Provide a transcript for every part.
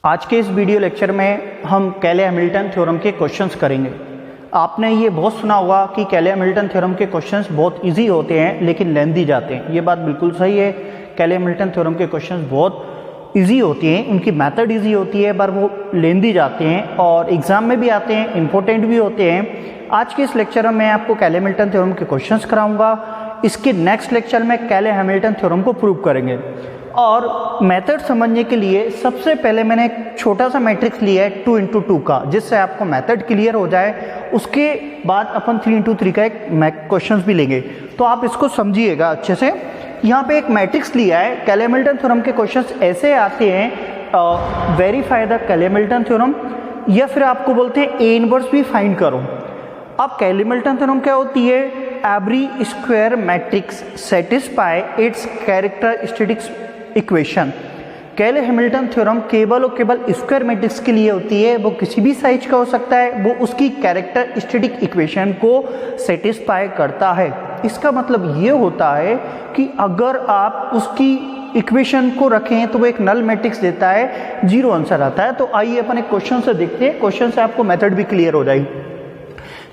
आज के इस वीडियो लेक्चर में हम कैले-हैमिल्टन थ्योरम के क्वेश्चंस करेंगे। आपने ये बहुत सुना होगा कि कैले-हैमिल्टन थ्योरम के क्वेश्चंस बहुत इजी होते हैं लेकिन लेंथी जाते हैं। ये बात बिल्कुल सही है। कैले-हैमिल्टन थ्योरम के क्वेश्चंस बहुत इजी होती हैं, उनकी मेथड इजी होती है पर वो लेंथी जाते हैं और एग्जाम में भी आते हैं, इंपॉर्टेंट भी होते हैं। आज के इस लेक्चर में मैं आपको कैले-हैमिल्टन थ्योरम के क्वेश्चंस कराऊंगा। इसके नेक्स्ट लेक्चर में कैले-हैमिल्टन थ्योरम को प्रूव करेंगे। और मेथड समझने के लिए सबसे पहले मैंने एक छोटा सा मैट्रिक्स लिया है 2 × 2 का, जिससे आपको मेथड क्लियर हो जाए। उसके बाद अपन 3 × 3 का एक क्वेश्चन भी लेंगे, तो आप इसको समझिएगा अच्छे से। यहाँ पे एक मैट्रिक्स लिया है। कैले-हैमिल्टन थ्योरम के क्वेश्चंस ऐसे आते हैं, वेरीफाई द कैले-हैमिल्टन थ्योरम, या फिर आपको बोलते हैं ए इनवर्स भी फाइंड करो। अब कैले-हैमिल्टन थ्योरम क्या होती है? Every square matrix satisfy its characteristics equation. Cayley Hamilton theorem केवल और केवल स्क्वायर मैट्रिक्स के लिए होती है। वो किसी भी साइज का हो सकता है, वो उसकी कैरेक्टरिस्टिक इक्वेशन को सेटिस्फाई करता है। इसका मतलब ये होता है कि अगर आप उसकी इक्वेशन को रखें तो वो एक नल मैट्रिक्स देता है, 0 आंसर आता है। तो आइए अपन एक क्वेश्चन से देखते हैं, क्वेश्चन से आपको मेथड भी क्लियर हो जाएगी।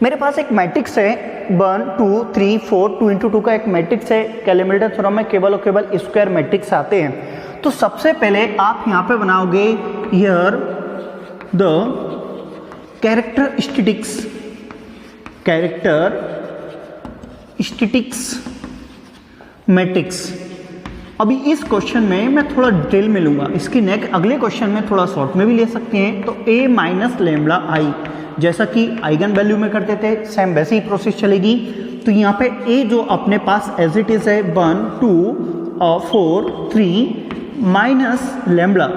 मेरे पास एक मैट्रिक्स है 1 2 3 4 2 × 2 का एक मैट्रिक्स है। कैले-हैमिल्टन थ्योरम में केवल और केवल स्क्वायर मैट्रिक्स आते हैं। तो सबसे पहले आप यहाँ पे बनाओगे हियर द कैरेक्टरिस्टिक्स मैट्रिक्स। अभी इस क्वेश्चन में मैं थोड़ा डिटेल में लूंगा, इसकी नेक्स्ट अगले क्वेश्चन में थोड़ा शॉर्ट में भी ले सकते हैं। तो a - λI जैसा कि आइगन वैल्यू में करते थे, सेम वैसी ही प्रोसेस चलेगी। तो यहाँ पे a जो अपने पास एज इट इज है 1 2 4 3 minus lambda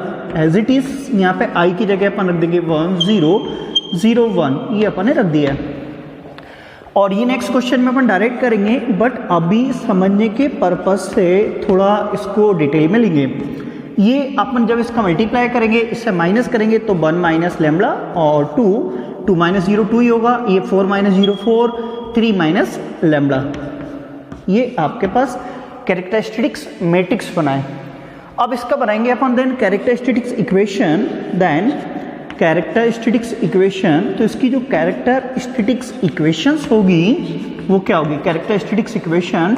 as it is. यहाँ पे i की जगह अपन रख देंगे 1 0 0 1, ये अपन ने रख दिया है। और ये नेक्स्ट क्वेश्चन में अपन डायरेक्ट करेंगे, बट अभी समझने के पर्पज से थोड़ा इसको डिटेल में लेंगे। ये अपन जब इसका मल्टीप्लाई करेंगे, इससे माइनस करेंगे तो 1 - लैम्बडा और 2 - 0 2 ही होगा। ये 4 - 0 4 3 - लैम्बडा। ये आपके पास कैरेक्टरिस्टिक्स मैट्रिक्स बनाए। अब इसका बनाएंगे अपन then characteristics equation, then characteristics equation. तो इसकी जो कैरेक्टरिस्टिक्स इक्वेशंस होगी वो क्या होगी? कैरेक्टरिस्टिक्स इक्वेशन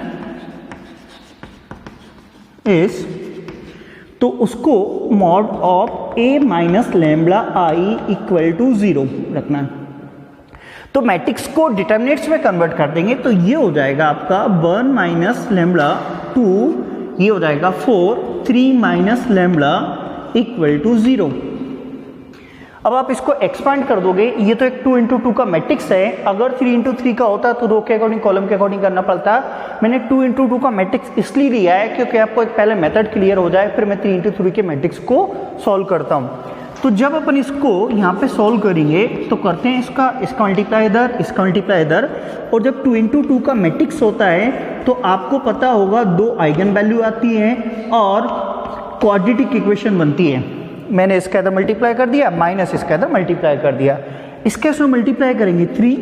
इज, तो उसको मॉड ऑफ a - λI = 0 रखना है। तो मैट्रिक्स को डिटर्मिनेंट्स में कन्वर्ट कर देंगे, तो ये हो जाएगा आपका 1 - λ 2, ये हो जाएगा 4 3 - λ = 0। अब आप इसको एक्सपांड कर दोगे। ये तो एक 2 × 2 का मैट्रिक्स है। अगर 3 × 3 का होता तो रो के अकॉर्डिंग कॉलम के अकॉर्डिंग करना पड़ता। मैंने 2 × 2 का मैट्रिक्स इसलिए लिया है क्योंकि आपको एक पहले मेथड क्लियर हो जाए, फिर मैं 3 × 3 के मैट्रिक्स को सॉल्व करता हूँ। तो जब अपन इसको यहाँ पे सॉल्व करेंगे तो करते हैं इसका मल्टीप्लाई इधर। और जब 2 × 2 का मैट्रिक्स होता है तो आपको पता होगा 2 आइगन वैल्यू आती हैं और क्वाड्रेटिक इक्वेशन बनती है। मैंने इसका इधर मल्टीप्लाई कर दिया, माइनस इसका इधर मल्टीप्लाई कर दिया। इसके इसमें मल्टीप्लाई करेंगे 3,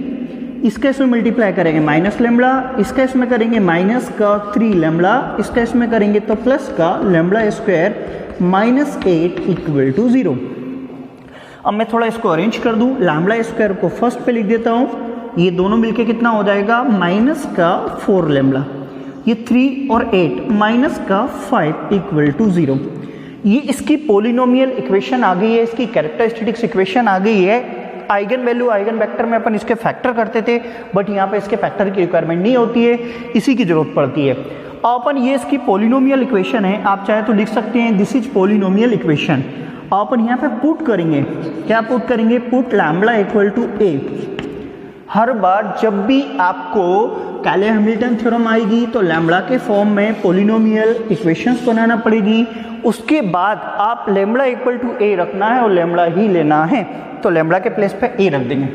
इसके इसमें मल्टीप्लाई करेंगे -λ, इसका इसमें करेंगे -3 λ, इसका इसमें करेंगे तो प्लस का λ² -8 = 0। अब मैं थोड़ा इसको अरेंज कर दूं, λ² को फर्स्ट पे लिख देता हूं। ये दोनों मिलके कितना हो जाएगा? -4 λ। ये 3 और 8 -5 = 0। ये इसकी पोलिनोमियल इक्वेशन आ गई है, इसकी कैरेक्टरिस्टिक्स इक्वेशन आ गई है। आइगन वैल्यू आइगन वेक्टर में अपन इसके फैक्टर करते थे, बट यहाँ पे इसके फैक्टर की रिक्वायरमेंट नहीं होती है, इसी की जरूरत पड़ती है। अपन ये इसकी पोलिनोमियल इक्वेशन है, आप चाहे तो लिख सकते हैं दिस इज पोलिनोमियल इक्वेशन। अपन यहाँ पे पुट करेंगे, क्या पुट करेंगे? Put λ = a। हर बार जब भी आपको कैले-हैमिल्टन थ्योरम आएगी तो लैम्बडा के फॉर्म में पोलिनोमियल इक्वेशंस बनाना पड़ेगी। उसके बाद आप λ = a रखना है और लैम्बडा ही लेना है, तो लैम्बडा के प्लेस पे a रख देंगे।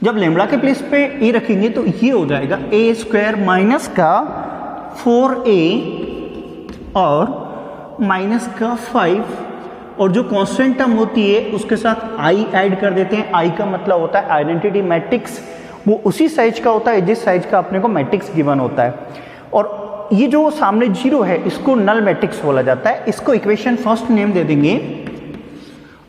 जब लैम्बडा के प्लेस पे a रखेंगे तो ये हो जाएगा a² माइनस का 4a और माइनस का 5, और जो कांस्टेंट टर्म होती है उसके साथ i ऐड कर देते हैं। i का मतलब होता है आइडेंटिटी मैट्रिक्स, वो उसी साइज का होता है जिस साइज का अपने को मैट्रिक्स गिवन होता है। और ये जो सामने 0 है इसको नल मैट्रिक्स बोला जाता है। इसको इक्वेशन फर्स्ट नेम दे देंगे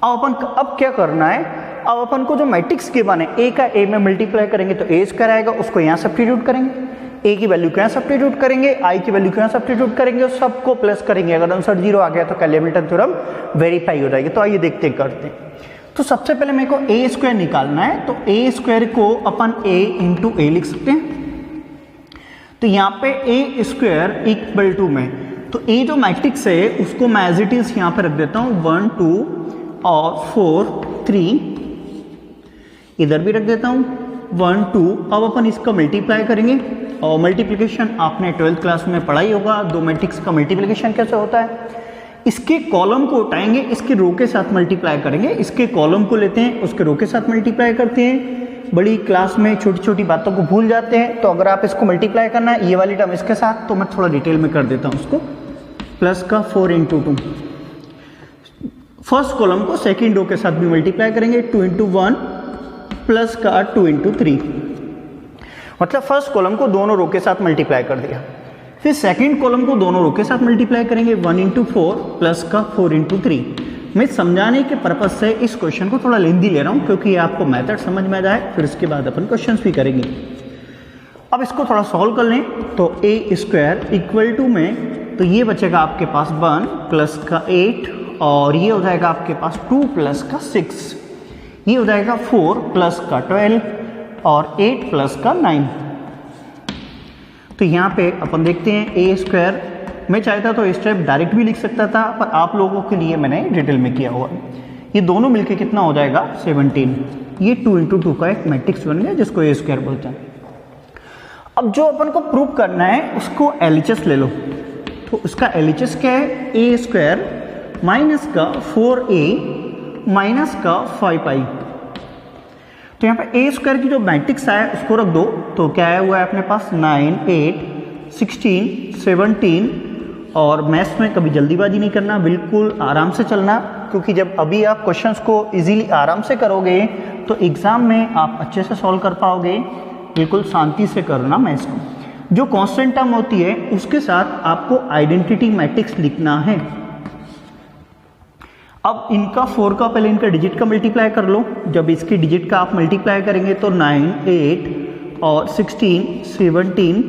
अब क्या करना है, अब अपन को जो मैट्रिक्स गिवन है ए का ए में मल्टीप्लाई करेंगे तो ए स्क्वायर आएगा, उसको यहाँ सब्स्टिट्यूट करेंगे, ए की वैल्यू को यहाँ सब्स्टिट्यूट करेंगे, आई की वैल्यू को यहाँ सब्स्टिट्यूट करेंगे और सबको प्लस करेंगे। अगर आंसर 0 आ गया तो कैले-हैमिल्टन थ्योरम वेरीफाई हो जाएगी। तो आइए देखते हैं, करते हैं। तो सबसे पहले मेरे को ए स्क्वायर निकालना है, तो ए स्क्वायर को अपन ए इंटू ए लिख सकते हैं। तो यहाँ पे ए स्क्वायर इक्वल टू में, तो ए जो मैट्रिक्स है उसको मैं एज इट इज यहाँ पे रख देता हूँ 1 2 और 4 3, इधर भी रख देता हूँ 1 2। अब अपन इसका मल्टीप्लाई करेंगे, और मल्टीप्लिकेशन आपने 12th क्लास में पढ़ा ही होगा, दो मैट्रिक्स का मल्टीप्लिकेशन कैसे होता है। इसके कॉलम को उठाएंगे, इसके रो के साथ मल्टीप्लाई करेंगे, इसके कॉलम को लेते हैं, उसके रो के साथ मल्टीप्लाई करते हैं। बड़ी क्लास में छोटी छोटी बातों को भूल जाते हैं, तो अगर आप इसको मल्टीप्लाई करना है ये वाली टर्म इसके साथ, तो मैं थोड़ा डिटेल में कर देता हूँ उसको। प्लस का 4 इंटू 2, फर्स्ट कॉलम को सेकेंड रो के साथ भी मल्टीप्लाई करेंगे, 2 इंटू 1 प्लस का 2 इंटू 3, मतलब फर्स्ट कॉलम को दोनों रो के साथ मल्टीप्लाई कर दिया। फिर सेकंड कॉलम को दोनों रो के साथ मल्टीप्लाई करेंगे, 1 इंटू 4 प्लस का 4 इंटू 3। मैं समझाने के पर्पज से इस क्वेश्चन को थोड़ा लेंदी ले रहा हूँ, क्योंकि ये आपको मेथड समझ में आ जाए, फिर इसके बाद अपन क्वेश्चंस भी करेंगे। अब इसको थोड़ा सॉल्व कर लें, तो ए स्क्वायर इक्वल टू में, तो ये बचेगा आपके पास 1 प्लस का 8, और ये हो जाएगा आपके पास 2 प्लस का 6, ये हो जाएगा 4 प्लस का 12 और 8 प्लस का 9। तो यहाँ पे अपन देखते हैं ए स्क्वायर, मैं चाहता तो स्टेप डायरेक्ट भी लिख सकता था, पर आप लोगों के लिए मैंने डिटेल में किया हुआ। ये दोनों मिलके कितना हो जाएगा 17, ये 2 इंटू 2 का एक मैट्रिक्स बन गया जिसको ए स्क्वायर बोलते हैं। अब जो अपन को प्रूव करना है उसको एलएचएस ले लो, तो उसका एलएचएस क्या है, ए स्क्वायर माइनस का 4a माइनस का 5i। तो यहाँ पे ए स्क्वायर की जो मैट्रिक्स आया उसको रख दो, तो क्या आया हुआ है अपने पास 9 8 16 17, और मैथ्स में कभी जल्दीबाजी नहीं करना, बिल्कुल आराम से चलना, क्योंकि जब अभी आप क्वेश्चंस को इजीली आराम से करोगे तो एग्ज़ाम में आप अच्छे से सॉल्व कर पाओगे। बिल्कुल शांति से करना मैथ्स को। जो कांस्टेंट टर्म होती है उसके साथ आपको आइडेंटिटी मैट्रिक्स लिखना है। अब इनका 4 का पहले इनका डिजिट का मल्टीप्लाई कर लो, जब इसकी डिजिट का आप मल्टीप्लाई करेंगे तो 9 8 और 16 17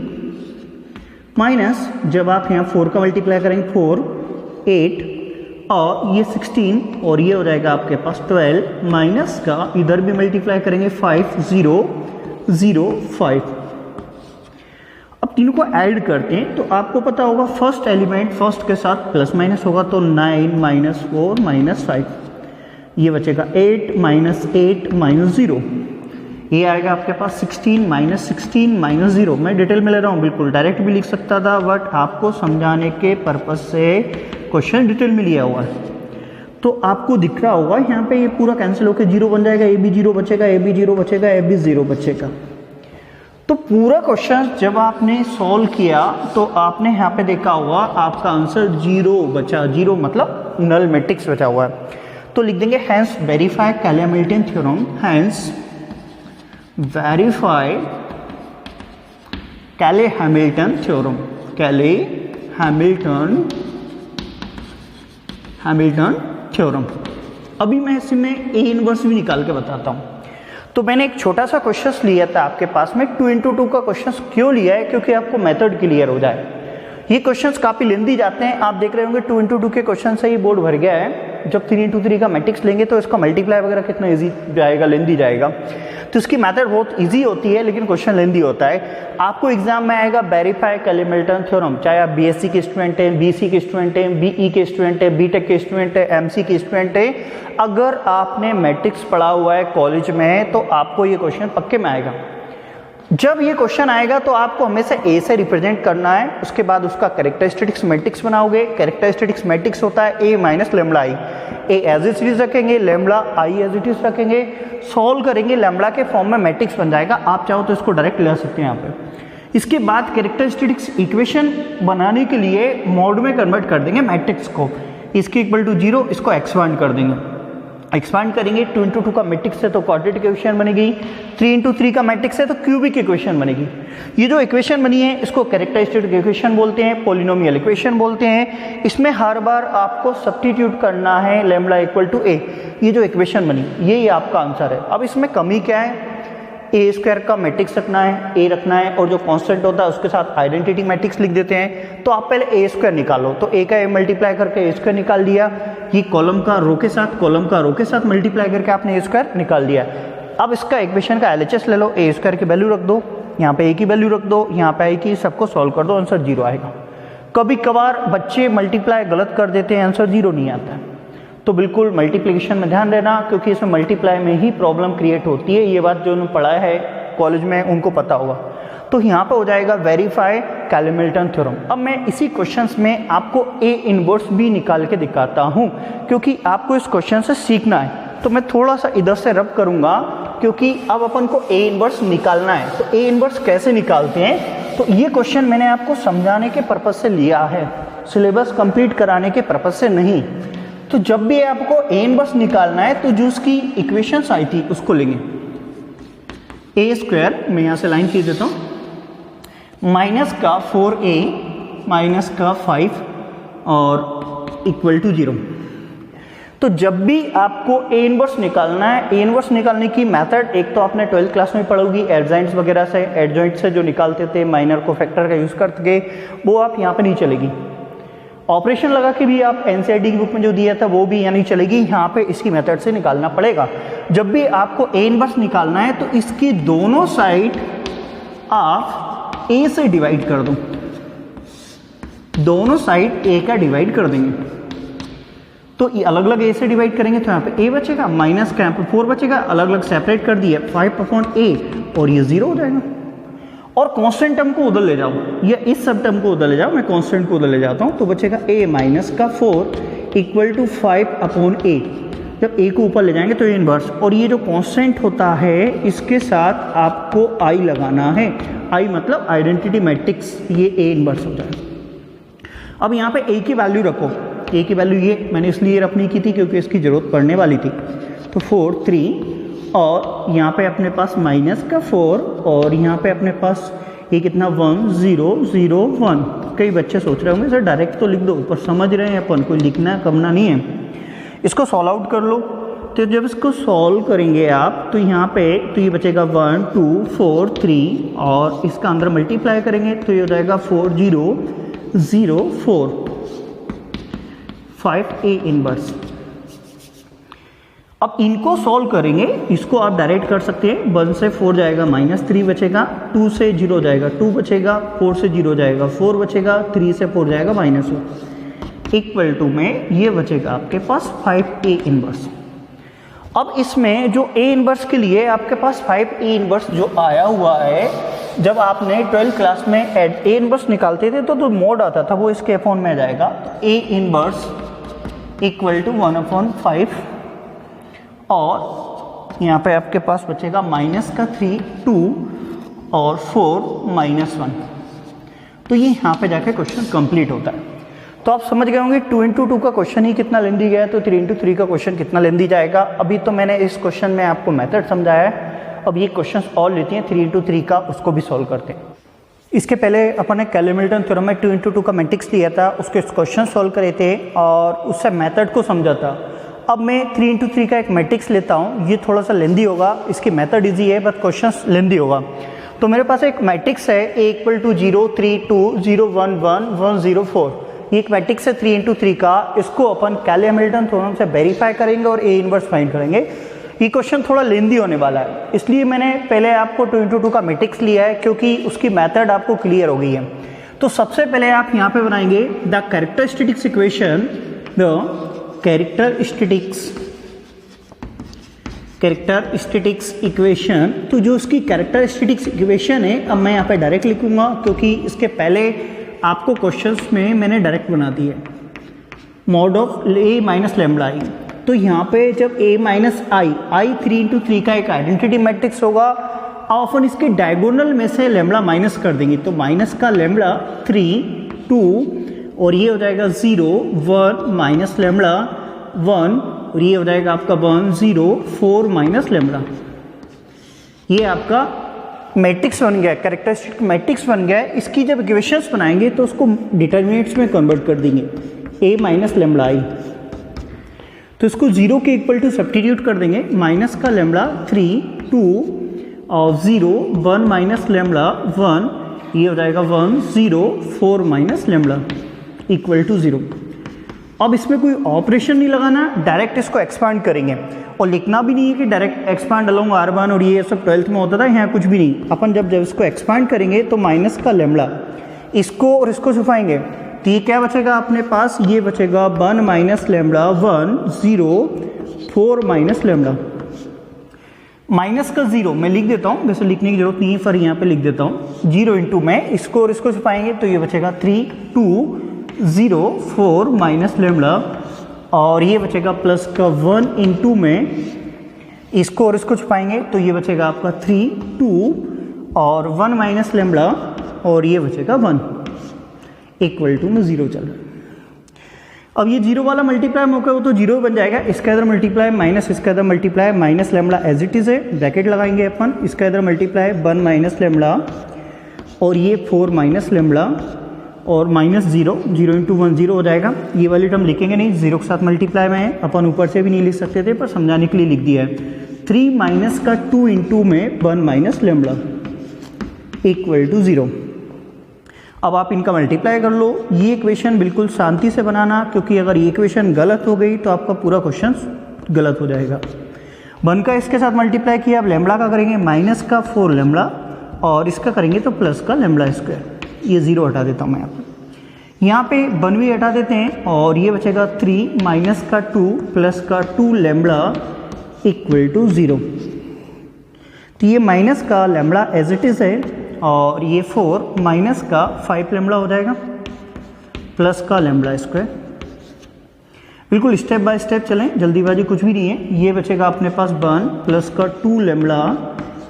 माइनस, जब आप यहाँ 4 का मल्टीप्लाई करेंगे 4 8 और ये 16 और ये हो जाएगा आपके पास 12, माइनस का इधर भी मल्टीप्लाई करेंगे 5 0 0 5। अब तीनों को ऐड करते हैं, तो आपको पता होगा फर्स्ट एलिमेंट फर्स्ट के साथ प्लस माइनस होगा, तो 9 माइनस 4 माइनस 5, ये बचेगा 8 माइनस 8 माइनस 0, ये आएगा आपके पास 16 माइनस 16 माइनस 0। मैं डिटेल में ले रहा हूँ, बिल्कुल डायरेक्ट भी लिख सकता था, बट आपको समझाने के पर्पज से क्वेश्चन डिटेल में लिया हुआ है। तो आपको दिख रहा होगा यहाँ पे ये पूरा कैंसिल होकर 0 बन जाएगा, ए बी 0 बचेगा, ए बी 0 बचेगा, ए बी 0 बचेगा। तो पूरा क्वेश्चन जब आपने सॉल्व किया तो आपने यहाँ पे देखा होगा आपका आंसर 0 बचा, 0 मतलब नल मैट्रिक्स बचा हुआ है। तो लिख देंगे hence verify Cayley Hamilton theorem, hence verify Cayley Hamilton theorem, Cayley Hamilton theorem. अभी मैं इसमें ए इनवर्स भी निकाल के बताता हूँ। तो मैंने एक छोटा सा क्वेश्चन लिया था आपके पास में, 2 इंटू 2 का क्वेश्चन क्यों लिया है, क्योंकि आपको मेथड क्लियर हो जाए। ये क्वेश्चंस काफ़ी लेंदी जाते हैं, आप देख रहे होंगे 2 इंटू 2 के क्वेश्चन से ही बोर्ड भर गया है। जब 3 इंटू 3 का मैट्रिक्स लेंगे तो इसका मल्टीप्लाई वगैरह कितना ईजी जाएगा, लेंदी जाएगा। तो इसकी मेथड बहुत ईजी होती है, लेकिन क्वेश्चन लेंदी होता है। आपको एग्जाम में आएगा वेरीफाई कैले-हैमिल्टन थ्योरम, चाहे आप बीएससी के स्टूडेंट हैं, बीसी के स्टूडेंट हैं, बीई के स्टूडेंट हैं, बीटेक के स्टूडेंट हैं, एमसी के स्टूडेंट हैं, अगर आपने मैट्रिक्स पढ़ा हुआ है कॉलेज में तो आपको ये क्वेश्चन पक्के में आएगा। जब ये क्वेश्चन आएगा तो आपको हमेशा ए से रिप्रेजेंट करना है, उसके बाद उसका कैरेक्टरिस्टिक्स मैट्रिक्स बनाओगे। कैरेक्टरिस्टिक्स मैट्रिक्स होता है A minus lambda I, A as it is रखेंगे, lambda I as it is रखेंगे, सॉल्व करेंगे, लैम्बडा के फॉर्म में मैट्रिक्स बन जाएगा। आप चाहो तो इसको डायरेक्ट ले सकते हैं यहाँ पे। इसके बाद कैरेक्टरिस्टिक्स इक्वेशन बनाने के लिए मोड में कन्वर्ट कर देंगे मैट्रिक्स को, इसके इक्वल टू 0, इसको एक्सपांड कर देंगे। एक्सपांड करेंगे 2 इंटू 2 का मैट्रिक्स है तो क्वाड्रेटिक इक्वेशन बनेगी, 3 इंटू 3 का मैट्रिक्स है तो क्यूबिक इक्वेशन बनेगी। ये जो इक्वेशन बनी है इसको कैरेक्टरिस्टिक इक्वेशन बोलते हैं, पॉलिनोमियल इक्वेशन बोलते हैं। इसमें हर बार आपको सब्स्टिट्यूट करना है लैम्ब्डा इक्वल टू ए। ये जो इक्वेशन बनी यही आपका आंसर है। अब इसमें कमी क्या है, ए स्क्वायर का मैट्रिक्स रखना है, ए रखना है और जो कांस्टेंट होता है उसके साथ आइडेंटिटी मैट्रिक्स लिख देते हैं। तो आप पहले ए स्क्वायर निकालो, तो ए का ए मल्टीप्लाई करके ए स्क्वायर निकाल दिया। ये कॉलम का रो के साथ, कॉलम का रो के साथ मल्टीप्लाई करके आपने ए स्क्वायर निकाल दिया। अब इसका इक्वेशन का एलएचएस ले लो, ए स्क्वायर की वैल्यू रख दो, यहाँ पे ए की वैल्यू रख दो, यहाँ पे ए की, सबको सॉल्व कर दो, आंसर 0 आएगा। कभी कभार बच्चे मल्टीप्लाई गलत कर देते हैं, आंसर 0 नहीं आता है। तो बिल्कुल मल्टीप्लिकेशन में ध्यान देना, क्योंकि इसमें मल्टीप्लाई में ही प्रॉब्लम क्रिएट होती है। ये बात जो उन्होंने पढ़ा है कॉलेज में उनको पता होगा। तो यहाँ पे हो जाएगा वेरीफाई कैले-मिल्टन थ्योरम। अब मैं इसी क्वेश्चंस में आपको ए इनवर्स भी निकाल के दिखाता हूँ, क्योंकि आपको इस क्वेश्चन से सीखना है। तो मैं थोड़ा सा इधर से रब करूँगा, क्योंकि अब अपन को ए इनवर्स निकालना है। तो ए इनवर्स कैसे निकालते हैं, तो ये क्वेश्चन मैंने आपको समझाने के पर्पज से लिया है, सिलेबस कंप्लीट कराने के पर्पज से नहीं। तो जब भी आपको ए इनवर्स निकालना है तो जो उसकी इक्वेशंस आई थी उसको लेंगे। ए स्क्वायर, मैं यहाँ से लाइन खींच देता हूँ, माइनस का 4a माइनस का 5 और इक्वल टू 0। तो जब भी आपको ए इनवर्स निकालना है, ए इनवर्स निकालने की मेथड एक तो आपने 12th क्लास में पढ़ोगी, एडजॉइंट्स वगैरह से, एडजॉइंट से जो निकालते थे माइनर को फैक्टर का यूज़ करके, वो आप यहाँ पे नहीं चलेगी। ऑपरेशन लगा के भी आप एनसीईआरटी की बुक में जो दिया था वो भी यहाँ नहीं चलेगी, यहाँ पे इसकी मेथड से निकालना पड़ेगा। जब भी आपको ए इनवर्स निकालना है तो इसकी दोनों साइड आप ए से डिवाइड कर दो, दोनों साइड ए का डिवाइड कर देंगे। तो ये अलग अलग ए से डिवाइड करेंगे तो यहाँ पे ए बचेगा, माइनस का यहाँ पे 4 बचेगा, अलग अलग सेपरेट कर दिया 5/a और ये 0 हो जाएगा। और कांस्टेंट टर्म को उधर ले जाओ, या इस सब टर्म को उधर ले जाओ, मैं कांस्टेंट को उधर ले जाता हूँ, तो बचेगा a माइनस का 4 इक्वल टू 5/a। जब a को ऊपर ले जाएंगे तो ये इनवर्स, और ये जो कांस्टेंट होता है इसके साथ आपको i लगाना है, i मतलब आइडेंटिटी मैट्रिक्स, ये a इनवर्स हो जाएगा। अब यहाँ पे a की वैल्यू रखो, a की वैल्यू ये मैंने इसलिए रख नहीं की थी क्योंकि इसकी ज़रूरत पड़ने वाली थी। तो 4 3 और यहाँ पे अपने पास माइनस का 4 और यहाँ पे अपने पास ये कितना 1 0 0 1। कई बच्चे सोच रहे होंगे सर डायरेक्ट तो लिख दो, पर समझ रहे हैं अपन कोई लिखना करना नहीं है। इसको सॉल्व आउट कर लो। तो जब इसको सॉल्व करेंगे आप तो यहाँ पे तो ये बचेगा 1 2 4 3 और इसका अंदर मल्टीप्लाई करेंगे तो ये हो जाएगा 4 0 0 4 5a इनवर्स। अब इनको सॉल्व करेंगे, इसको आप डायरेक्ट कर सकते हैं, 1 से 4 जाएगा -3 बचेगा, 2 से 0 जाएगा 2 बचेगा, 4 से 0 जाएगा 4 बचेगा, 3 से 4 जाएगा -1 इक्वल टू में ये बचेगा आपके पास 5a इनवर्स। अब इसमें जो a इनवर्स के लिए आपके पास 5a इनवर्स जो आया हुआ है, जब आपने 12th क्लास में a इनवर्स निकालते थे तो मोड आता था वो इसके अपॉन में आ जाएगा। तो a इनवर्स इक्वल टू 1/5 और यहाँ पे आपके पास बचेगा माइनस का 3 2 और 4 -1। तो ये यहाँ पे जाके क्वेश्चन कंप्लीट होता है। तो आप समझ गए होंगे 2 इंटू 2 का क्वेश्चन ही कितना लेंदी गया है, तो 3 इंटू 3 का क्वेश्चन कितना लेंदी जाएगा। अभी तो मैंने इस क्वेश्चन में आपको मेथड समझाया है, अब ये क्वेश्चन और लेती हैं 3 इंटू 3 का, उसको भी सॉल्व करते हैं। इसके पहले अपन ने कैले-मिल्टन थ्योरम में 2 इंटू 2 का मैट्रिक्स लिया था, उसके क्वेश्चन सॉल्व करे थे और उससे मेथड को समझा था। अब मैं 3 इंटू 3 का एक मैट्रिक्स लेता हूँ, ये थोड़ा सा लेंदी होगा, इसकी मेथड इजी है बट क्वेश्चन लेंदी होगा। तो मेरे पास एक मैट्रिक्स है a इक्वल टू 0 3 2 0 1 1 1 0 4। ये एक मैट्रिक्स है 3 इंटू 3 का, इसको अपन कैले-मिल्टन थ्योरम से वेरीफाई करेंगे और a इनवर्स फाइंड करेंगे। ये क्वेश्चन थोड़ा लेंदी होने वाला है, इसलिए मैंने पहले आपको 2 इंटू 2 का मैट्रिक्स लिया है क्योंकि उसकी मेथड आपको क्लियर हो गई है। तो सबसे पहले आप यहाँ पे बनाएंगे the characteristics equation, the characteristics equation. तो जो उसकी कैरेक्टरिस्टिक्स इक्वेशन है, अब मैं यहाँ पे डायरेक्ट लिखूंगा क्योंकि इसके पहले आपको क्वेश्चंस में मैंने डायरेक्ट बना दी है। Mod of a minus lambda i। तो यहाँ पे जब a माइनस i 3 इंटू 3 का एक आइडेंटिटी मैट्रिक्स होगा, अपन इसके डायगोनल में से लैम्बडा माइनस कर देंगे, तो माइनस का लैम्बडा 3 2 और ये हो जाएगा 0 1 माइनस लैम्बडा 1 और ये हो जाएगा आपका 1 0 4 माइनस लेमड़ा। ये आपका मैट्रिक्स बन गया, कैरेक्टरिस्टिक मैट्रिक्स बन गया है। इसकी जब इक्वेशंस बनाएंगे तो उसको डिटर्मिनेंट्स में कन्वर्ट कर देंगे, a माइनस लेमड़ा i, तो इसको 0 के इक्वल टू सब्स्टिट्यूट कर देंगे, माइनस का लेमड़ा 3 2 और 0 1 माइनस लेमड़ा 1, ये हो जाएगा 1 0 4 माइनस लेमड़ा इक्वल टू 0। अब इसमें कोई ऑपरेशन नहीं लगाना, डायरेक्ट इसको एक्सपांड करेंगे और लिखना भी नहीं है कि डायरेक्ट एक्सपांड अलोंग R1 और ये सब 12th में होता था, यहाँ कुछ भी नहीं। अपन जब इसको एक्सपांड करेंगे तो माइनस का लेमड़ा, इसको और इसको छुपाएंगे तो ये क्या बचेगा अपने पास, ये बचेगा 1 minus lambda 1 0 4 minus lambda. Minus का 0 मैं लिख देता हूँ, वैसे लिखने की जरूरत नहीं है पर यहाँ पे लिख देता हूँ, 0 इंटू में इसको और इसको छुपाएंगे तो ये बचेगा 3 2 0 4 माइनस लेमड़ा, और ये बचेगा प्लस का 1 इंटू में इसको और इसको छुपाएंगे तो ये बचेगा आपका 3 2 और 1 माइनस लेमड़ा, और ये बचेगा 1 इक्वल टू में 0 चल रहा है। अब ये 0 वाला मल्टीप्लाई मौका वो तो 0 बन जाएगा, इसका इधर मल्टीप्लाई माइनस इसका इधर multiply, minus lambda as it is है, ब्रैकेट लगाएंगे अपन, इसका इधर मल्टीप्लाई 1 माइनस लेमड़ा और ये 4 माइनस लेमड़ा और माइनस 0 0 इंटू 1 0 हो जाएगा। ये वाली टर्म लिखेंगे नहीं, 0 के साथ मल्टीप्लाई में है, अपन ऊपर से भी नहीं लिख सकते थे पर समझाने के लिए लिख दिया है। 3 माइनस का 2 इंटू में 1 माइनस लेमड़ा इक्वल टू 0। अब आप इनका मल्टीप्लाई कर लो। ये इक्वेशन बिल्कुल शांति से बनाना, क्योंकि अगर ये इक्वेशन गलत हो गई तो आपका पूरा क्वेश्चन गलत हो जाएगा। 1 का इसके साथ मल्टीप्लाई किया, अब लेमड़ा का करेंगे माइनस का 4 लेमड़ा और इसका करेंगे तो प्लस का लेमड़ा स्क्वायर। ये 0 हटा देता हूँ मैं यहाँ पे 1 भी हटा देते हैं और ये बचेगा 3 माइनस का 2 प्लस का 2 लेमड़ा इक्वल टू 0। तो ये माइनस का लेमड़ा एज इट इज़ है और ये 4 माइनस का 5 लेमड़ा हो जाएगा प्लस का लेमड़ा स्क्वायर। बिल्कुल स्टेप बाय स्टेप चलें, जल्दीबाजी कुछ भी नहीं है। ये बचेगा अपने पास 1 प्लस का 2 लेमड़ा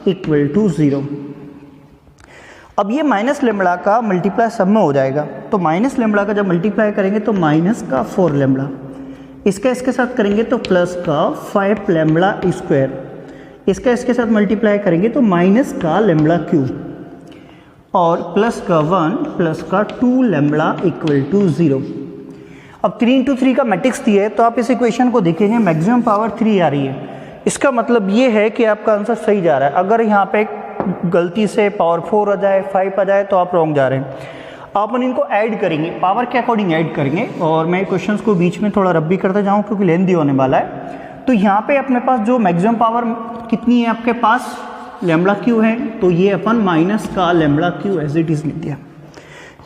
इक्वल टू 0। अब ये माइनस लेमड़ा का मल्टीप्लाई सब में हो जाएगा, तो माइनस लेमड़ा का जब मल्टीप्लाई करेंगे तो माइनस का 4 लेमड़ा, इसका इसके साथ करेंगे तो प्लस का 5 लेमड़ा स्क्वायर, इसका इसके साथ मल्टीप्लाई करेंगे तो माइनस का लेमड़ा क्यूब और प्लस का 1 प्लस का 2 लेमड़ा इक्वल टू 0। अब 3 इंटू 3 का मैट्रिक्स दिया है तो आप इस इक्वेशन को देखेंगे मैक्सिमम पावर 3 आ रही है। इसका मतलब ये है कि आपका आंसर सही जा रहा है। अगर यहाँ पे गलती से पावर 4 आ जाए 5 आ जाए तो आप रॉन्ग जा रहे हैं। अपन इनको ऐड करेंगे, पावर के अकॉर्डिंग ऐड करेंगे, और मैं क्वेश्चंस को बीच में थोड़ा रब भी करते जाऊँ क्योंकि लेंथी होने वाला है। तो यहाँ पे अपने पास जो मैक्सिमम पावर कितनी है आपके पास, लेमड़ा क्यू है, तो ये अपन माइनस का lambda Q as it is लिख दिया।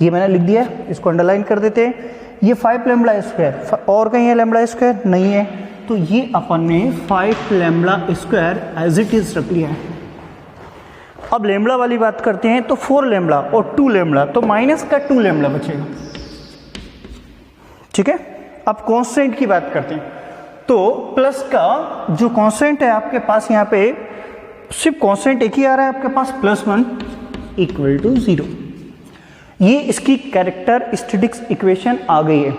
ये मैंने लिख दिया, इसको अंडरलाइन कर देते हैं। ये 5 लेमड़ा स्क्वायर, और कहीं है लेमड़ा स्क्वायर नहीं है, तो ये अपन ने 5 lambda square as it is रख लिया है। अब लेमड़ा वाली बात करते हैं तो 4 लेमड़ा और 2 लेमड़ा, तो माइनस का 2 लेमड़ा बचेगा। ठीक है, अब कांस्टेंट की बात करते हैं तो प्लस का जो कांस्टेंट है आपके पास, यहाँ पे सिर्फ कांस्टेंट एक ही आ रहा है आपके पास, +1 इक्वल टू 0। ये इसकी कैरेक्टरिस्टिक्स इक्वेशन आ गई है।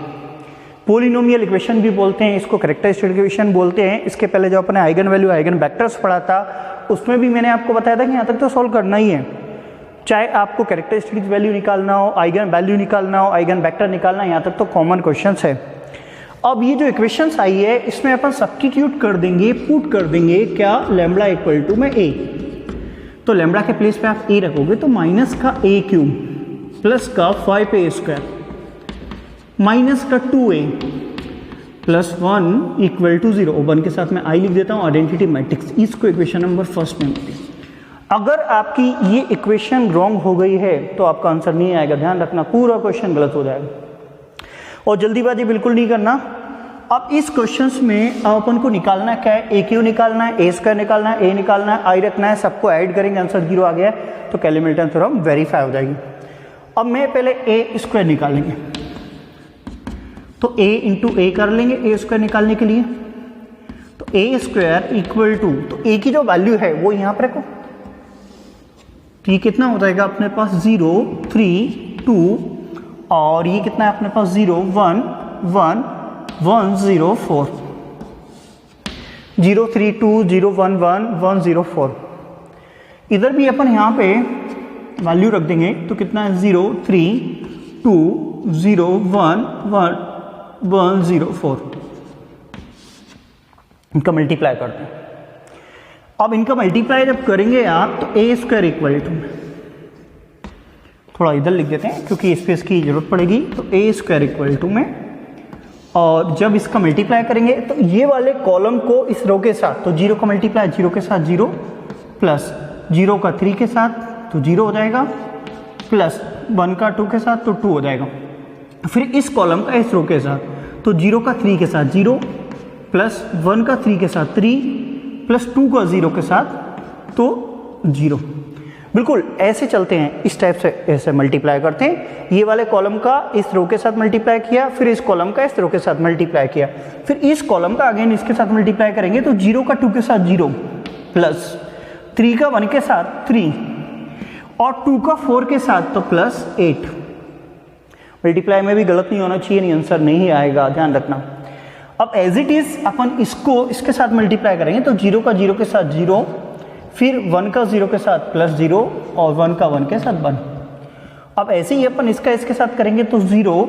पोलिनोमियल इक्वेशन भी बोलते हैं इसको, कैरेक्टरिस्टिक इक्वेशन बोलते हैं। इसके पहले जो अपने आइगन वैल्यू आइगन वेक्टर्स पढ़ा था उसमें भी मैंने आपको बताया था कि यहाँ तक तो सॉल्व करना ही है, चाहे आपको कैरेक्टरिस्टिक वैल्यू निकालना हो, आइगन वैल्यू निकालना हो, आइगन वेक्टर निकालना, यहाँ तक तो कॉमन क्वेश्चन है। अब ये जो इक्वेशंस आई है इसमें अपन सब्स्टिट्यूट कर देंगे, पुट कर देंगे क्या, लेमड़ा इक्वल टू में a, तो लेमड़ा के प्लेस पे आप a रखोगे तो माइनस का a क्यूब प्लस का 5a स्क्वायर माइनस का 2a प्लस 1 इक्वल टू 0। 1 के साथ मैं i लिख देता हूँ, आइडेंटिटी मैट्रिक्स, इसको इक्वेशन नंबर फर्स्ट में। अगर आपकी ये इक्वेशन रॉन्ग हो गई है तो आपका आंसर नहीं आएगा, ध्यान रखना, पूरा क्वेश्चन गलत हो जाएगा। और जल्दीबाजी बिल्कुल नहीं करना। अब इस क्वेश्चंस में अपन को निकालना क्या है, ए क्यू निकालना है, ए स्क्वायर निकालना है, ए निकालना है, आई रखना है, सबको ऐड करेंगे, आंसर 0 आ गया है तो कैलकुलेटर थ्योरम वेरीफाई हो जाएगी। अब मैं पहले ए स्क्वायर निकालेंगे तो ए इंटू ए कर लेंगे ए स्क्वायर निकालने के लिए, तो ए स्क्वायर इक्वल टू, तो ए की जो वैल्यू है वो यहाँ पर रखो, तो ये कितना हो जाएगा अपने पास 0 3 2 और ये कितना है अपने पास 0 1 1 1 0 4। 032011104। इधर भी अपन यहाँ पे वैल्यू रख देंगे तो कितना है 032011104। इनका मल्टीप्लाई करते हैं। अब इनका मल्टीप्लाई जब करेंगे आप तो ए स्क्वायर इक्वल टू, थोड़ा इधर लिख देते हैं क्योंकि स्पेस की जरूरत पड़ेगी, तो ए स्क्वायर इक्वल टू में, और जब इसका मल्टीप्लाई करेंगे तो ये वाले कॉलम को इस रो के साथ, तो 0 का मल्टीप्लाई 0 के साथ 0, प्लस 0 का 3 के साथ तो 0 हो जाएगा, प्लस 1 का 2 के साथ तो 2 हो जाएगा। फिर इस कॉलम का इस रो के साथ तो 0 का 3 के साथ 0, प्लस 1 का 3 के साथ 3, प्लस 2 का 0 के साथ तो 0। बिल्कुल ऐसे चलते हैं, इस टाइप से ऐसे मल्टीप्लाई करते हैं। ये वाले कॉलम का इस रो के साथ मल्टीप्लाई किया, फिर इस कॉलम का इस रो के साथ मल्टीप्लाई किया, फिर इस कॉलम का अगेन इसके साथ मल्टीप्लाई करेंगे तो 0 का 2 के साथ 0, प्लस 3 का 1 के साथ 3, और 2 का 4 के साथ तो प्लस 8। मल्टीप्लाई में भी गलत नहीं होना चाहिए, नहीं आंसर नहीं आएगा, ध्यान रखना। अब एज इट इज अपन इसको इसके साथ मल्टीप्लाई करेंगे तो 0 का 0 के साथ 0, फिर 1 का 0 के साथ प्लस 0, और 1 का 1 के साथ 1। अब ऐसे ही अपन इसका इसके साथ करेंगे तो 0,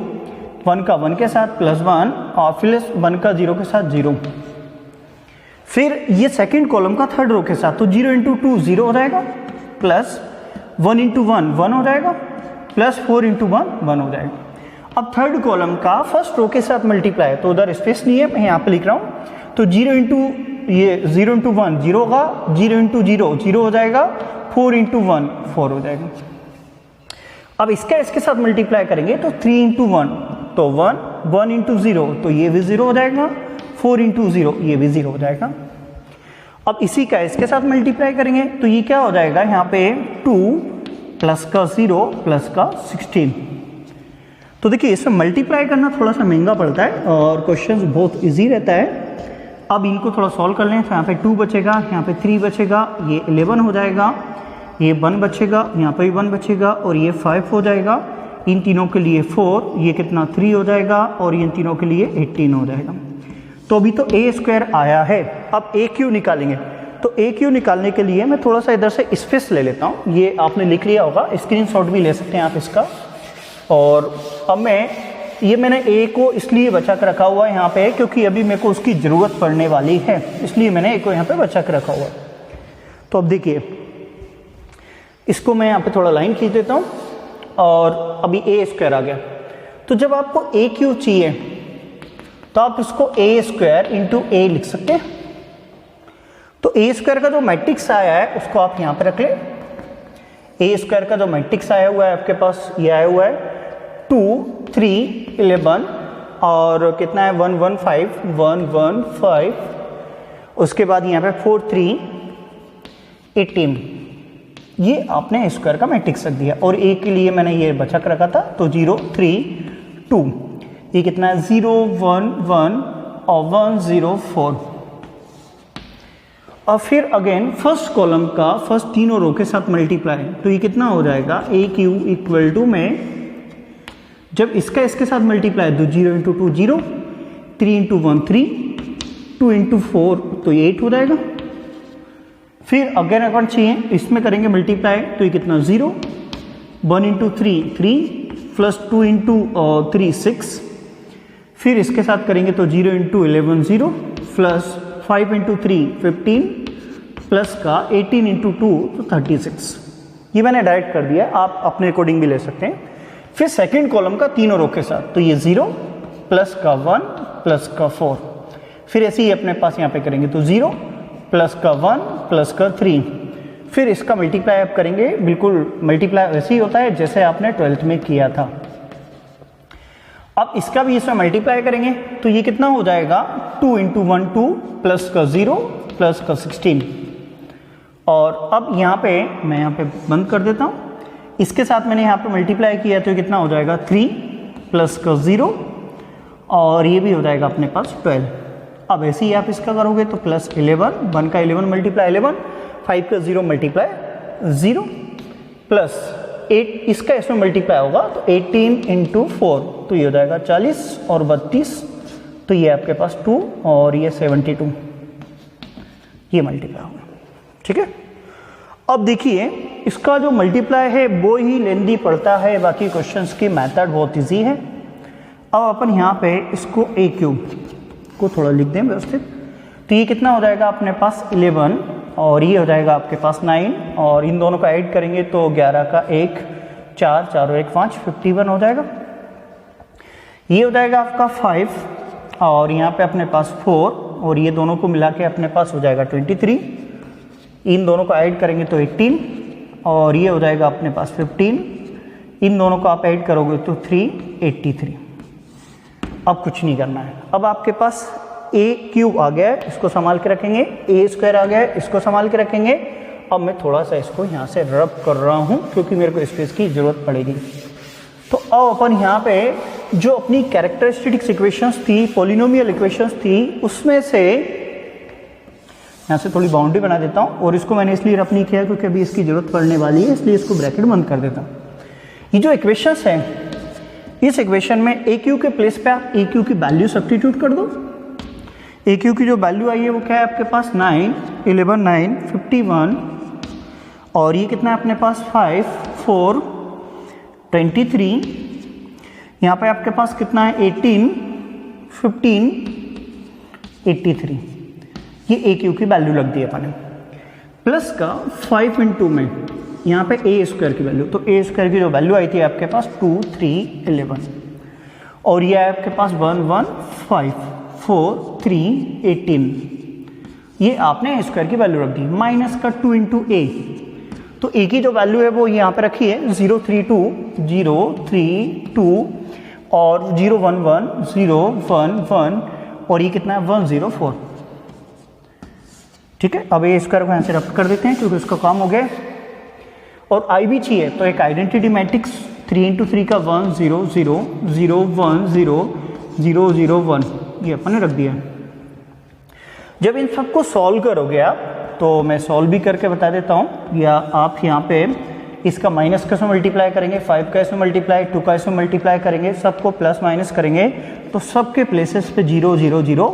1 का 1 के साथ प्लस 1, और फिर 1 का 0 के साथ 0। फिर ये सेकंड कॉलम का थर्ड रो के साथ तो 0 इंटू 2 0 हो जाएगा, प्लस 1 इंटू 1 1 हो जाएगा, प्लस 4 इंटू 1 1 हो जाएगा। अब थर्ड कॉलम का फर्स्ट रो के साथ मल्टीप्लाई, तो उधर स्पेस नहीं है, मैं यहाँ पे लिख रहा हूँ, तो 0 इंटू 1 0 होगा, 0 इंटू 0 0 हो जाएगा, 4 इंटू 1 4 हो जाएगा। अब इसका इसके साथ मल्टीप्लाई करेंगे तो 3 इंटू 1 तो 1, 1 इंटू 0 तो ये भी 0 हो जाएगा, 4 इंटू 0 ये भी 0 हो जाएगा। अब इसी का इसके साथ मल्टीप्लाई करेंगे तो ये क्या हो जाएगा, यहाँ पे 2 प्लस का 0 प्लस का 16। तो देखिए इसमें मल्टीप्लाई करना थोड़ा सा महंगा पड़ता है और क्वेश्चन बहुत इजी रहता है। अब इनको थोड़ा सॉल्व कर लें तो यहाँ पे 2 बचेगा, यहाँ पे 3 बचेगा, ये 11 हो जाएगा, ये 1 बचेगा, यहाँ पे भी 1 बचेगा, और ये 5 हो जाएगा। इन तीनों के लिए 4, ये कितना 3 हो जाएगा, और इन तीनों के लिए 18 हो जाएगा। तो अभी तो ए स्क्वायर आया है। अब ए क्यू निकालेंगे, तो ए क्यू निकालने के लिए मैं थोड़ा सा इधर से स्पेस ले लेता हूँ। ये आपने लिख लिया होगा, स्क्रीनशॉट भी ले सकते हैं आप इसका। और अब मैंने ए को इसलिए बचा कर रखा हुआ है यहाँ पे, क्योंकि अभी मेरे को उसकी ज़रूरत पड़ने वाली है, इसलिए मैंने ए को यहाँ पे बचा कर रखा हुआ है। तो अब देखिए इसको मैं यहाँ पे थोड़ा लाइन खींच देता हूँ, और अभी ए स्क्वायर आ गया। तो जब आपको ए क्यू चाहिए तो आप इसको ए स्क्वायर इंटू ए लिख सकते हैं। तो ए स्क्वायर का जो मैट्रिक्स आया है उसको आप यहाँ पे रख लें। ए स्क्वायर का जो मैट्रिक्स आया हुआ है आपके पास, ये आया हुआ है 2 3 11, और कितना है 1 1 5 1 1 5, उसके बाद यहाँ पे 4 3 18। ये आपने स्क्वायर का मैट्रिक्स रख दिया, और ए के लिए मैंने ये बचा कर रखा था, तो 0 3 2, ये कितना है 0 1 1 और 1 0 4। और फिर अगेन फर्स्ट कॉलम का फर्स्ट तीनों रो के साथ मल्टीप्लाई, तो ये कितना हो जाएगा ए क्यू इक्वल टू में, जब इसका इसके साथ मल्टीप्लाई तो 0 इंटू 2 0, 3 इंटू 1 3, 2 इंटू 4 तो ये 8 हो जाएगा। फिर अगर चाहिए इसमें करेंगे मल्टीप्लाई, तो ये कितना 0, 1 इंटू 3 3, प्लस 2 इंटू 3 6, फिर इसके साथ करेंगे तो 0 इंटू 11 0, प्लस 5 इंटू 3 15, प्लस का 18 इंटू 2 तो 36। ये मैंने डायरेक्ट कर दिया, आप अपने अकॉर्डिंग भी ले सकते हैं। फिर सेकंड कॉलम का तीनों रो के साथ, तो ये 0 प्लस का 1 प्लस का 4, फिर ऐसे ही अपने पास यहाँ पे करेंगे तो 0 प्लस का 1 प्लस का 3, फिर इसका मल्टीप्लाई आप करेंगे, बिल्कुल मल्टीप्लाई वैसे ही होता है जैसे आपने 12th में किया था। अब इसका भी इसमें मल्टीप्लाई करेंगे तो ये कितना हो जाएगा 2 इंटू 1 2, प्लस का 0 प्लस का 16। और अब यहाँ पे मैं यहाँ पे बंद कर देता हूँ, इसके साथ मैंने यहाँ पे मल्टीप्लाई किया तो ये कितना हो जाएगा 3 प्लस का 0, और ये भी हो जाएगा अपने पास 12। अब ऐसे ही आप इसका करोगे तो प्लस 11, 1 का 11 मल्टीप्लाई 11, 5 का 0 मल्टीप्लाई 0, प्लस 8 इसका इसमें मल्टीप्लाई होगा तो 18 इंटू 4, तो ये हो जाएगा 40 और 32, तो ये आपके पास 2 और ये 72। ये मल्टीप्लाई होगा, ठीक है। अब देखिए इसका जो मल्टीप्लाई है वो ही लेंदी पड़ता है, बाकी क्वेश्चंस की मेथड बहुत इजी है। अब अपन यहाँ पे इसको ए क्यूब को थोड़ा लिख दें व्यवस्थित। तो ये कितना हो जाएगा अपने पास 11 और ये हो जाएगा आपके पास 9 और इन दोनों का ऐड करेंगे तो 11 का 1 4 4 और 1 5 51 हो जाएगा। ये हो जाएगा आपका 5 और यहाँ पे अपने पास 4 और ये दोनों को मिला के अपने पास हो जाएगा 23। इन दोनों को ऐड करेंगे तो 18 और ये हो जाएगा अपने पास 15। इन दोनों को आप ऐड करोगे तो 383। अब कुछ नहीं करना है। अब आपके पास ए क्यूब आ गया है, इसको संभाल के रखेंगे, ए स्क्वायर आ गया है, इसको संभाल के रखेंगे। अब मैं थोड़ा सा इसको यहाँ से रब कर रहा हूँ क्योंकि मेरे को स्पेस की ज़रूरत पड़ेगी। तो अब अपन यहाँ पे जो अपनी कैरेक्टरिस्टिक्स इक्वेशंस थी, पॉलिनोमियल इक्वेशंस थी, उसमें से यहाँ से थोड़ी बाउंड्री बना देता हूँ और इसको मैंने इसलिए रब नहीं किया क्योंकि अभी इसकी ज़रूरत पड़ने वाली है, इसलिए इसको ब्रैकेट बंद कर देता हूँ। ये जो इक्वेशंस हैं, इस इक्वेशन में ए क्यू के प्लेस पे आप ए क्यू की वैल्यू सब्स्टिट्यूट कर दो। ए क्यू की जो वैल्यू आई है वो क्या है आपके पास 9 11 9 51 और ये कितना है अपने पास 5 4 23। यहाँ पे आपके पास कितना है 18 15 83। ये ए क्यू की वैल्यू लग दी है अपने। प्लस का 5 इंटू में यहाँ पे ए स्क्वायर की वैल्यू, तो ए स्क्वायर की जो वैल्यू आई थी आपके पास 2 3 11 और ये है आपके पास 1 1 5 4 3 18। ये आपने ए स्क्वायर की वैल्यू रख दी। माइनस का 2 इंटू ए, तो ए की जो वैल्यू है वो यहाँ पे रखी है 0 3 2 0 3 2 और 0 1 1 0 1 1 और ये कितना है 1 0 4, ठीक है। अब ए स्क्वायर को यहाँ से रब कर देते हैं क्योंकि उसका काम हो गया। और आई भी चाहिए तो एक आइडेंटिटी मैट्रिक्स 3 इंटू 3 का 1 0 0 0 1 0 0 0 1 ये अपन ने रख दिया। जब इन सबको सॉल्व करोगे आप, तो मैं सॉल्व भी करके बता देता हूँ, या आप यहाँ पे इसका माइनस का इसमें मल्टीप्लाई करेंगे, 5 का इसमें मल्टीप्लाई, 2 का इसमें मल्टीप्लाई करेंगे, सबको प्लस माइनस करेंगे तो सबके प्लेसेस पे 0 0 0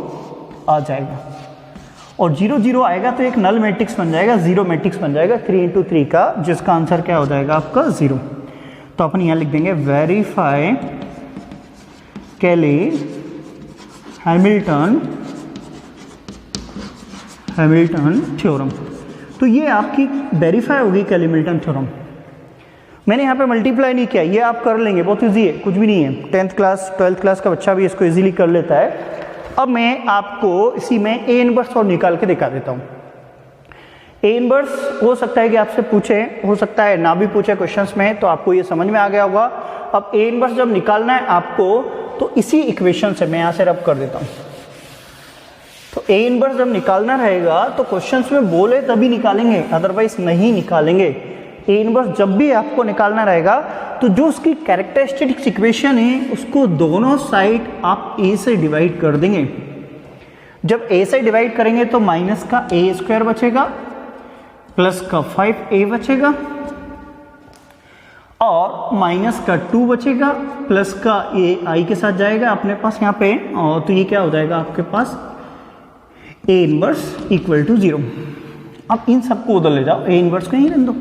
आ जाएगा। और 0 0 आएगा तो एक नल मैट्रिक्स बन जाएगा, जीरो मैट्रिक्स बन जाएगा 3 इंटू 3 का, जिसका आंसर क्या हो जाएगा आपका 0। तो अपन यहाँ लिख देंगे वेरीफाई कैली हैमिल्टन थ्योरम। तो ये आपकी वेरीफाई होगी कैली हैमिल्टन थ्योरम। मैंने यहाँ पे मल्टीप्लाई नहीं किया, ये आप कर लेंगे, बहुत इजी है, कुछ भी नहीं है। 10th क्लास 12th क्लास का बच्चा भी इसको इजीली कर लेता है। अब मैं आपको इसी में ए इनवर्स और निकाल के दिखा देता हूँ। ए इनवर्स हो सकता है कि आपसे पूछे, हो सकता है ना भी पूछे क्वेश्चंस में, तो आपको ये समझ में आ गया होगा। अब ए इनवर्स जब निकालना है आपको, तो इसी इक्वेशन से मैं यहाँ से रब कर देता हूँ। तो ए इनवर्स जब निकालना रहेगा तो क्वेश्चंस में बोले तभी निकालेंगे, अदरवाइज नहीं निकालेंगे। ए इनवर्स जब भी आपको निकालना रहेगा तो जो उसकी कैरेक्टरिस्टिक्स इक्वेशन है उसको दोनों साइड आप ए से डिवाइड कर देंगे। जब ए से डिवाइड करेंगे तो माइनस का ए स्क्वायर बचेगा, प्लस का 5a बचेगा और माइनस का 2 बचेगा, प्लस का ए आई के साथ जाएगा अपने पास यहाँ पे, और तो ये क्या हो जाएगा आपके पास ए इनवर्स इक्वल टू 0। अब इन सबको उधर ले जाओ, ए इनवर्स को यहीं रख दो,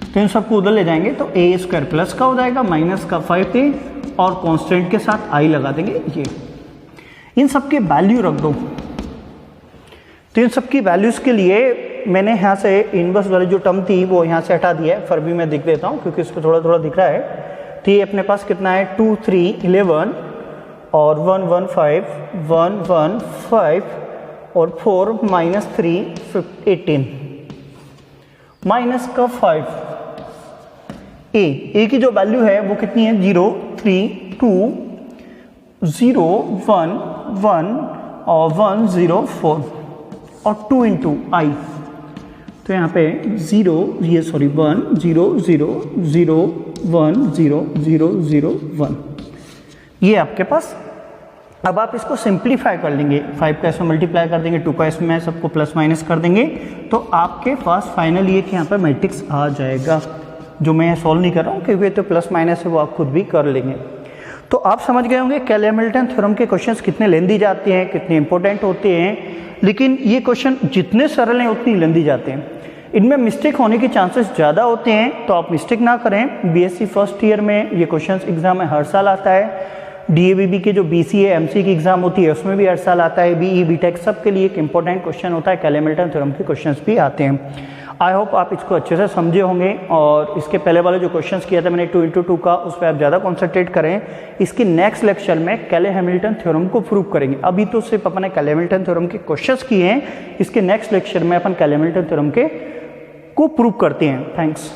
तो इन सबको उधर ले जाएंगे तो ए स्क्वायर प्लस का हो जाएगा, माइनस का 5a और कांस्टेंट के साथ आई लगा देंगे। ये इन सब के वैल्यू रख दो। तो इन सब की वैल्यूज के लिए मैंने यहाँ से इनवर्स वाली जो टर्म थी वो यहाँ से हटा दिया है, फिर भी मैं दिख देता हूँ क्योंकि इसको थोड़ा थोड़ा दिख रहा है। तो ये अपने पास कितना है 2 3 11 और 1 1 5 1 1 5 और 4 माइनस 3 18 माइनस का 5 ए की जो वैल्यू है वो कितनी है 0 3 2 0 1 1 और 1 0 4 और 2 इंटू आई। तो यहाँ पे 1 0 0 0 0 1 0 0 0 1 ये आपके पास। अब आप इसको सिंप्लीफाई कर लेंगे, 5 का इसमें मल्टीप्लाई कर देंगे, 2 का इसमें, सबको प्लस माइनस कर देंगे तो आपके पास फाइनल ये कि यहाँ पर मैट्रिक्स आ जाएगा। जो मैं सॉल्व नहीं कर रहा हूँ क्योंकि तो प्लस माइनस है वो आप खुद भी कर लेंगे। तो आप समझ गए होंगे कैले हैमिल्टन थ्योरम के क्वेश्चंस कितने लेंदी जाते हैं, कितने इंपॉर्टेंट होते हैं, लेकिन ये क्वेश्चन जितने सरल हैं उतनी लेंदी जाते हैं। इनमें मिस्टेक होने के चांसेस ज़्यादा होते हैं, तो आप मिस्टेक ना करें। बीएससी फर्स्ट ईयर में ये क्वेश्चंस एग्जाम में हर साल आता है। डीएवीबी के जो बीसीए एमसी की एग्जाम होती है उसमें भी हर साल आता है। बीई बीटेक सब के लिए एक इंपॉर्टेंट क्वेश्चन होता है, कैले हैमिल्टन थ्योरम के क्वेश्चंस भी आते हैं। आई होप आप इसको अच्छे से समझे होंगे और इसके पहले वाले जो क्वेश्चंस किया था मैंने 2x2 का, उस पर आप ज़्यादा कॉन्सेंट्रेट करें। इसके नेक्स्ट लेक्चर में कैले हैमिल्टन थ्योरम को प्रूव करेंगे। अभी तो सिर्फ अपन ने कैले हैमिल्टन थ्योरम के क्वेश्चंस किए हैं, इसके नेक्स्ट लेक्चर में अपन कैले हैमिल्टन थ्योरम को प्रूव करते हैं। थैंक्स।